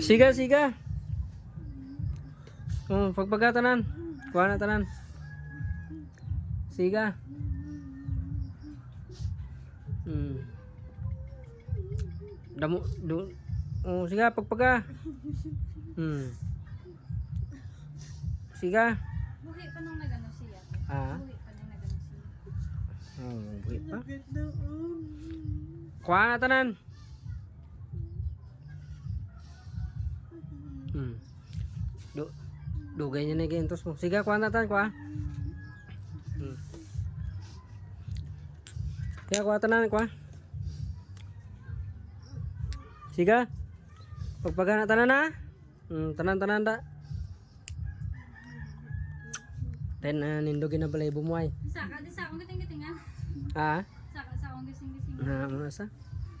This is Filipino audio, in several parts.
Siga, siga. Oh, pagpagatanan. Kuha na tanan. Siga. Damo, oh, siga, pagpaga. Siga. Buhi pa nung nagano siya. Ah. Buhi pa nung nagano siya. Oh, buhi pa. Kuha na tanan. Dugay niya na gintos mo. Siga, kuha na tanan, kuha. Siga, kuha tanan, kuha. Siga. Pagpaga na tanan na. Tanan-tanan da. Ten nindogin na balay bumuay. Di sa akong giting-gitingan. Ah? Sa akong gising-gising. Na mo sa.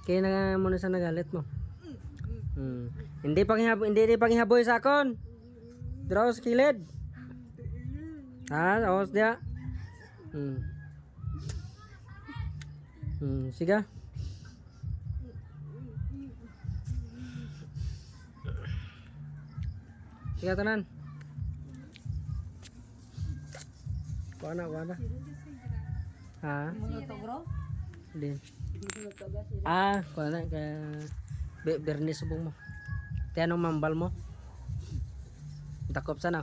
Kaya na mo na sa nagalit mo. Hindi panghihaboy sa akon. Draw sa kilid. Awas dia. Siga. Siga tanan. Kuha na. Ha? Din. Kuha na ka bernis subong mo. Tianong mambal mo. Takop sana.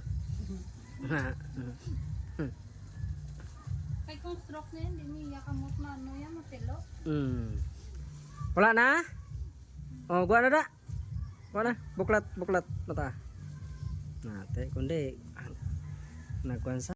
Kay kung stroke na yun, di niya kamot na ano yan, matilo. Wala na? Oh, gua na da. Gua na. Buklat mata. Nate kundi nagkuan sa